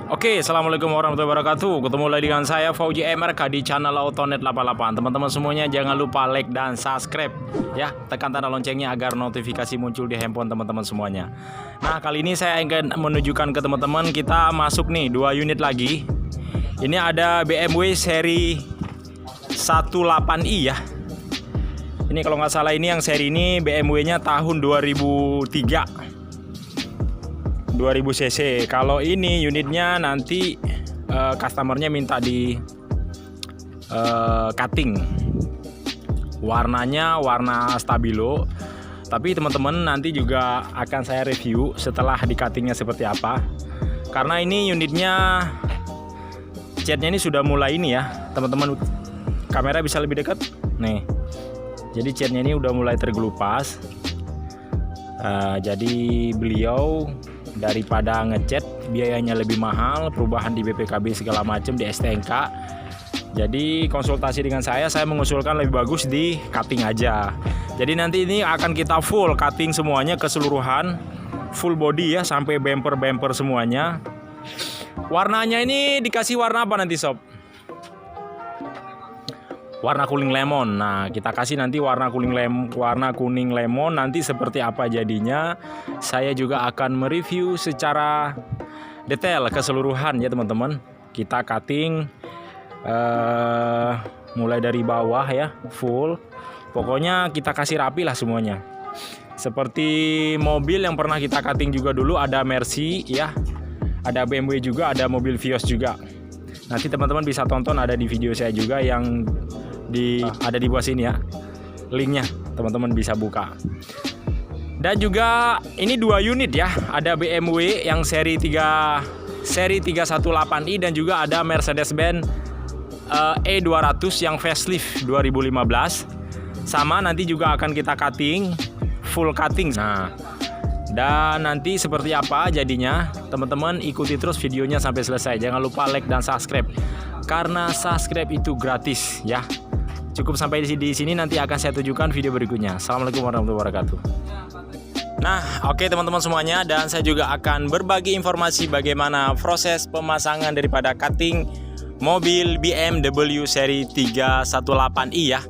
Oke, assalamualaikum warahmatullahi wabarakatuh. Ketemu lagi dengan saya Fauji MRK di channel Autonet 88. Teman-teman semuanya jangan lupa like dan subscribe ya. Tekan tanda loncengnya agar notifikasi muncul di handphone teman-teman semuanya. Nah, kali ini saya ingin menunjukkan ke teman-teman, kita masuk nih 2 unit lagi. Ini ada BMW seri 18i ya. Ini kalau nggak salah ini yang seri ini BMW-nya tahun 2003. 2000 cc. Kalau ini unitnya nanti customernya minta di cutting. Warnanya warna stabilo. Tapi teman-teman nanti juga akan saya review setelah di cuttingnya seperti apa. Karena ini unitnya catnya ini sudah mulai ini ya, teman-teman. Kamera bisa lebih dekat. Nih. Jadi catnya ini udah mulai tergelupas. Jadi beliau daripada ngecat biayanya lebih mahal, perubahan di BPKB segala macam di STNK. Jadi konsultasi dengan saya mengusulkan lebih bagus di cutting aja. Jadi nanti ini akan kita full cutting semuanya keseluruhan, full body ya, sampai bumper semuanya. Warnanya ini dikasih warna apa nanti sob? Warna kuning lemon. Nah, kita kasih nanti warna kuning lemon nanti seperti apa jadinya. Saya juga akan mereview secara detail keseluruhan ya teman-teman. Kita cutting mulai dari bawah ya, full. Pokoknya kita kasih rapi lah semuanya. Seperti mobil yang pernah kita cutting juga dulu, ada Mercy ya. Ada BMW juga, ada mobil Vios juga. Nanti teman-teman bisa tonton, ada di video saya juga yang ada di bawah sini ya, linknya teman-teman bisa buka. Dan juga ini 2 unit ya, ada BMW yang seri 318i dan juga ada Mercedes-Benz E200 yang facelift 2015. Sama nanti juga akan kita cutting, full cutting. Nah, dan nanti seperti apa jadinya, teman-teman ikuti terus videonya sampai selesai. Jangan lupa like dan subscribe, karena subscribe itu gratis ya. Cukup sampai di sini, nanti akan saya tunjukkan video berikutnya. Assalamualaikum warahmatullahi wabarakatuh. Nah, oke teman-teman semuanya, dan saya juga akan berbagi informasi bagaimana proses pemasangan daripada cutting mobil BMW seri 318i ya.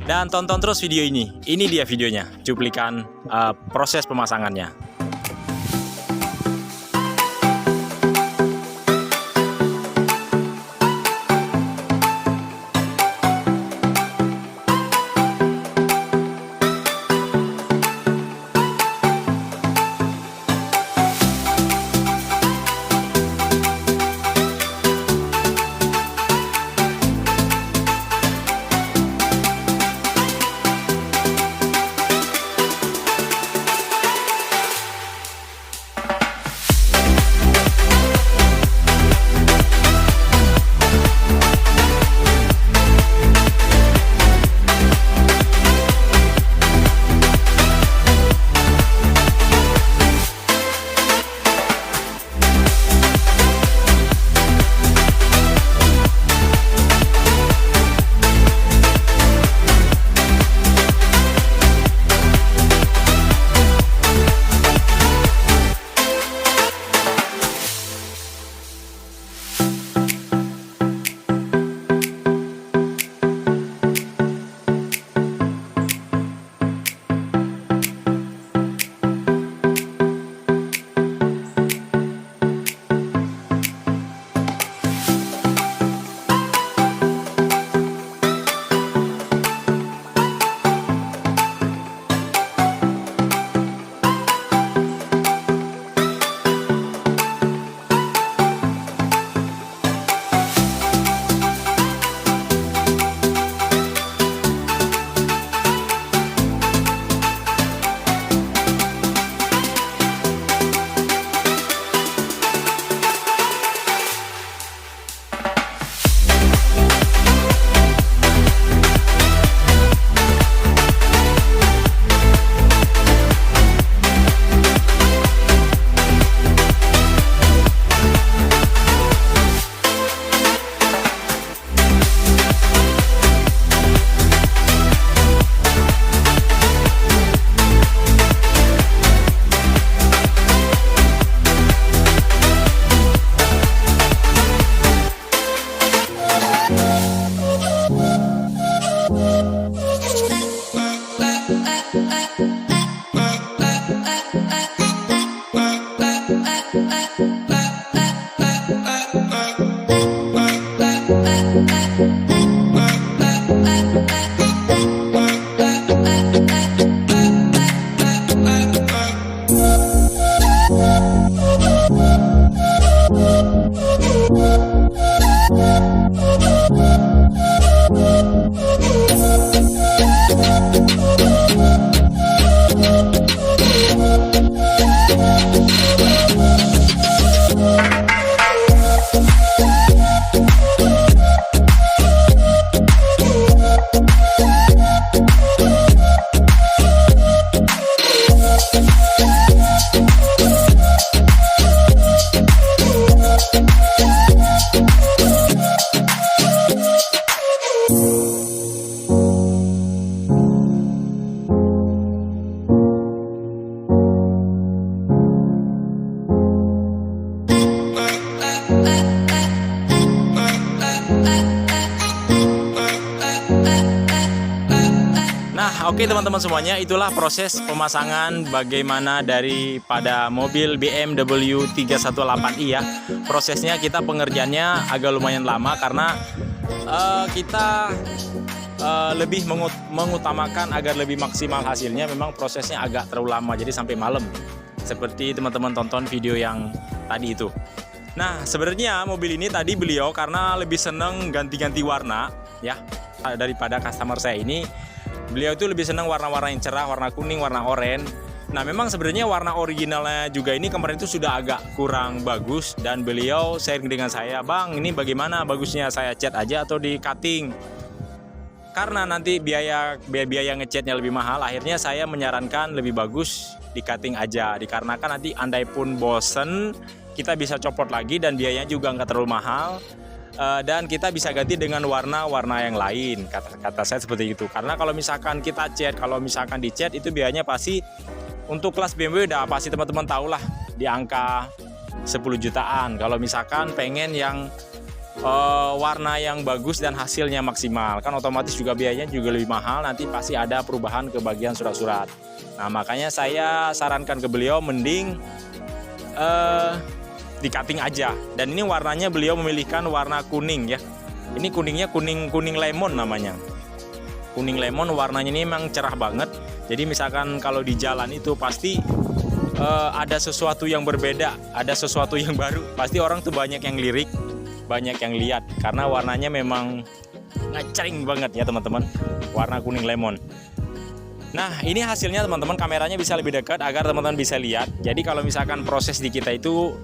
Dan tonton terus video ini. Ini dia videonya, cuplikan proses pemasangannya. Oke teman-teman semuanya, itulah proses pemasangan bagaimana daripada mobil BMW 318i ya. Prosesnya kita pengerjaannya agak lumayan lama karena kita lebih mengutamakan agar lebih maksimal hasilnya. Memang prosesnya agak terlalu lama, jadi sampai malam. Seperti teman-teman tonton video yang tadi itu. Nah, sebenarnya mobil ini tadi beliau karena lebih seneng ganti-ganti warna ya daripada customer saya ini. Beliau itu lebih senang warna-warna yang cerah, warna kuning, warna oranye. Nah, memang sebenarnya warna originalnya juga ini kemarin itu sudah agak kurang bagus dan beliau sharing dengan saya, "Bang, ini bagaimana bagusnya, saya cat aja atau di cutting?" Karena nanti biaya ngecatnya lebih mahal, akhirnya saya menyarankan lebih bagus di cutting aja. Dikarenakan nanti andai pun bosen, kita bisa copot lagi dan biayanya juga nggak terlalu mahal. Dan kita bisa ganti dengan warna-warna yang lain, kata saya seperti itu. Karena kalau misalkan kita cat, kalau misalkan dicat itu biayanya pasti untuk kelas BMW udah pasti teman-teman tahu lah di angka 10 jutaan. Kalau misalkan pengen yang warna yang bagus dan hasilnya maksimal, kan otomatis juga biayanya juga lebih mahal, nanti pasti ada perubahan ke bagian surat-surat. Nah, makanya saya sarankan ke beliau mending di cutting aja. Dan ini warnanya beliau memilihkan warna kuning ya. Ini kuningnya kuning lemon namanya. Kuning lemon warnanya ini memang cerah banget. Jadi misalkan kalau di jalan itu pasti ada sesuatu yang berbeda, ada sesuatu yang baru. Pasti orang tuh banyak yang lirik, banyak yang lihat karena warnanya memang ngecering banget ya teman-teman. Warna kuning lemon. Nah, ini hasilnya teman-teman, kameranya bisa lebih dekat agar teman-teman bisa lihat. Jadi kalau misalkan proses di kita itu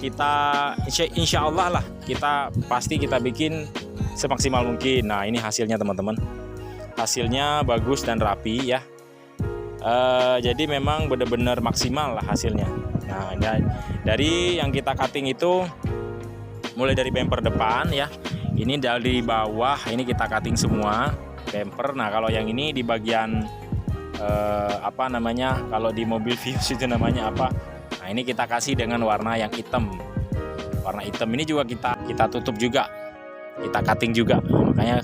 kita insya Allah lah kita bikin semaksimal mungkin. Nah, ini hasilnya teman-teman, hasilnya bagus dan rapi ya. Jadi memang benar-benar maksimal lah hasilnya. Nah, dari yang kita cutting itu mulai dari bumper depan ya, ini dari bawah ini kita cutting semua bumper. Nah, kalau yang ini di bagian apa namanya, kalau di mobil Vios itu namanya apa. Nah, ini kita kasih dengan warna yang hitam. Warna hitam ini juga kita tutup juga, kita cutting juga. Nah, makanya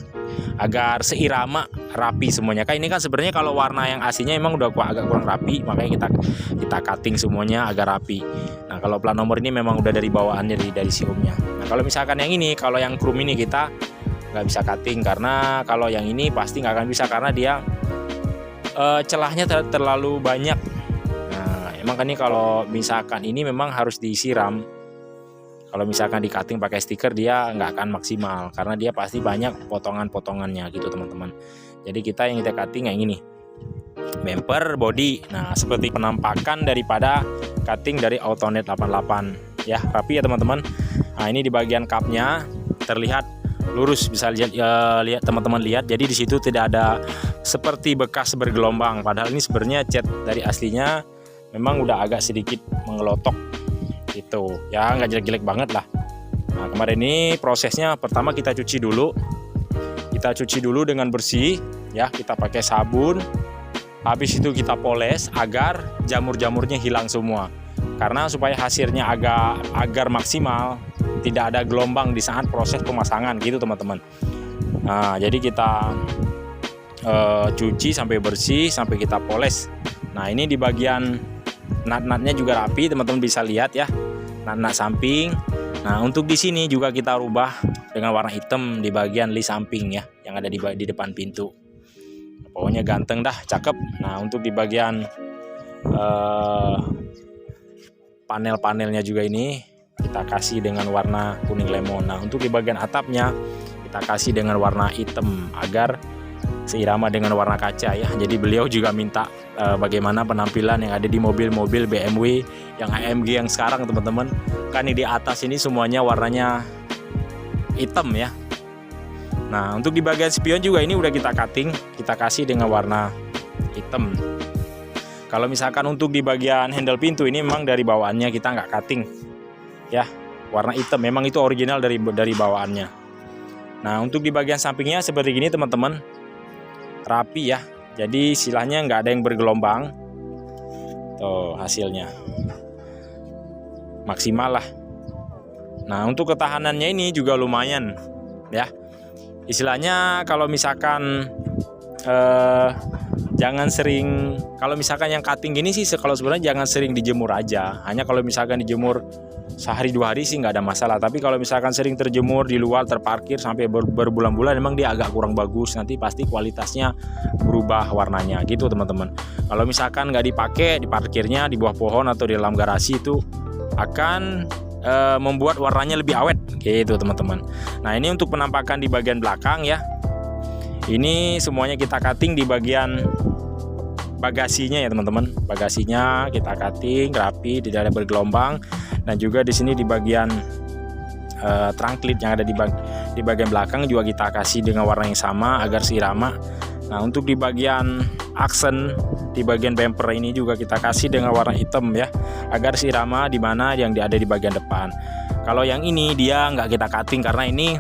agar seirama, rapi semuanya. Kan ini kan sebenarnya kalau warna yang aslinya emang udah agak kurang rapi, makanya kita cutting semuanya agar rapi. Nah, kalau plat nomor ini memang udah dari bawaannya dari showroomnya. Nah, kalau misalkan yang ini, kalau yang chrome ini kita nggak bisa cutting karena kalau yang ini pasti nggak akan bisa karena dia celahnya terlalu banyak. Nah, emang kan ini kalau misalkan ini memang harus disiram. Kalau misalkan di cutting pakai stiker dia nggak akan maksimal karena dia pasti banyak potongan-potongannya gitu teman-teman. Jadi kita yang kita cutting yang ini bumper, body. Nah, seperti penampakan daripada cutting dari Autonet 88 ya, rapi ya teman-teman. Nah, ini di bagian cupnya terlihat lurus, bisa lihat teman-teman lihat. Jadi di situ tidak ada seperti bekas bergelombang. Padahal ini sebenarnya cat dari aslinya memang udah agak sedikit mengelotok gitu ya, nggak jelek-jelek banget lah. Nah, kemarin ini prosesnya pertama kita cuci dulu dengan bersih ya, kita pakai sabun. Habis itu kita poles agar jamur-jamurnya hilang semua, karena supaya hasilnya agar maksimal, tidak ada gelombang di saat proses pemasangan gitu teman-teman. Nah, jadi kita cuci sampai bersih, sampai kita poles. Nah, ini di bagian nut-nutnya juga rapi, teman-teman bisa lihat ya. nak samping. Nah, untuk di sini juga kita rubah dengan warna hitam di bagian li samping ya, yang ada di depan pintu. Pokoknya ganteng dah, cakep. Nah, untuk di bagian panel-panelnya juga ini kita kasih dengan warna kuning lemon. Nah, untuk di bagian atapnya kita kasih dengan warna hitam agar seirama dengan warna kaca ya. Jadi beliau juga minta bagaimana penampilan yang ada di mobil-mobil BMW yang AMG yang sekarang teman-teman. Kan di atas ini semuanya warnanya hitam ya. Nah, untuk di bagian spion juga ini udah kita cutting, kita kasih dengan warna hitam. Kalau misalkan untuk di bagian handle pintu ini memang dari bawaannya kita nggak cutting ya, warna hitam memang itu original dari bawaannya. Nah, untuk di bagian sampingnya seperti gini teman-teman, rapi ya, jadi silahnya nggak ada yang bergelombang. Tuh hasilnya maksimal lah. Nah, untuk ketahanannya ini juga lumayan ya, istilahnya kalau misalkan jangan sering, kalau misalkan yang cutting gini sih kalau sebenarnya jangan sering dijemur aja, hanya kalau misalkan dijemur sehari 2 hari sih nggak ada masalah. Tapi kalau misalkan sering terjemur di luar, terparkir sampai berbulan-bulan, memang dia agak kurang bagus, nanti pasti kualitasnya berubah warnanya gitu teman-teman. Kalau misalkan nggak dipakai, diparkirnya di bawah pohon atau di dalam garasi, itu akan membuat warnanya lebih awet gitu teman-teman. Nah, ini untuk penampakan di bagian belakang ya, ini semuanya kita cutting di bagian bagasinya ya teman-teman. Bagasinya kita cutting rapi, tidak ada bergelombang. Dan juga di sini di bagian trunk lid yang ada di bagian belakang juga kita kasih dengan warna yang sama agar seirama. Nah, untuk di bagian aksen di bagian bumper ini juga kita kasih dengan warna hitam ya, agar seirama di mana yang ada di bagian depan. Kalau yang ini dia nggak kita cutting karena ini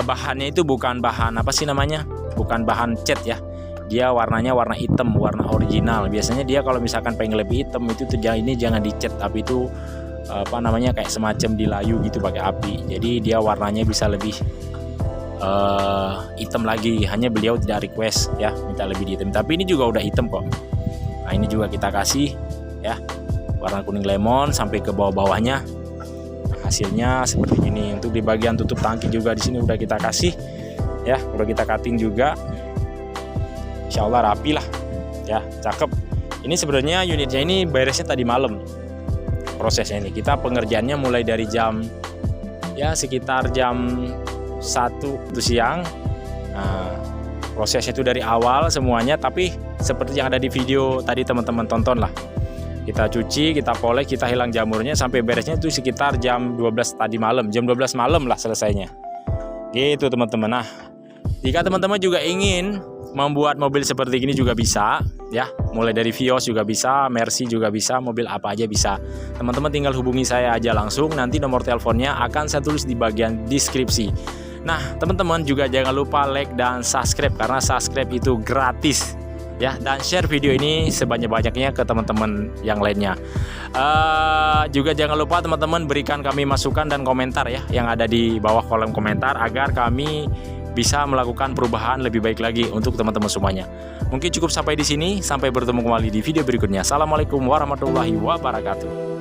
bahannya itu bukan bahan apa sih namanya, bukan bahan cat ya. Dia warnanya warna hitam, warna original. Biasanya dia kalau misalkan pengen lebih hitam itu tuh ini jangan dicat, tapi itu apa namanya kayak semacam dilayu gitu pakai api. Jadi dia warnanya bisa lebih hitam lagi. Hanya beliau tidak request ya minta lebih hitam. Tapi ini juga udah hitam kok. Nah, ini juga kita kasih ya warna kuning lemon sampai ke bawah-bawahnya. Hasilnya seperti ini. Untuk di bagian tutup tangki juga di sini udah kita kasih ya, udah kita cutting juga. Insya Allah rapi lah ya, cakep. Ini sebenarnya unitnya ini beresnya tadi malam prosesnya ini. Kita pengerjaannya mulai dari jam ya sekitar jam 1 siang. Nah, prosesnya itu dari awal semuanya, tapi seperti yang ada di video tadi teman-teman tonton lah. Kita cuci, kita polek, kita hilang jamurnya sampai beresnya itu sekitar jam 12 tadi malam, jam 12 malam lah selesainya. Gitu teman-teman. Nah, jika teman-teman juga ingin membuat mobil seperti ini juga bisa ya, mulai dari Vios juga bisa, Mercy juga bisa, mobil apa aja bisa. Teman-teman tinggal hubungi saya aja langsung, nanti nomor teleponnya akan saya tulis di bagian deskripsi. Nah, teman-teman juga jangan lupa like dan subscribe karena subscribe itu gratis ya, dan share video ini sebanyak-banyaknya ke teman-teman yang lainnya. Juga jangan lupa teman-teman berikan kami masukan dan komentar ya yang ada di bawah kolom komentar agar kami bisa melakukan perubahan lebih baik lagi untuk teman-teman semuanya. Mungkin cukup sampai di sini, sampai bertemu kembali di video berikutnya. Assalamualaikum warahmatullahi wabarakatuh.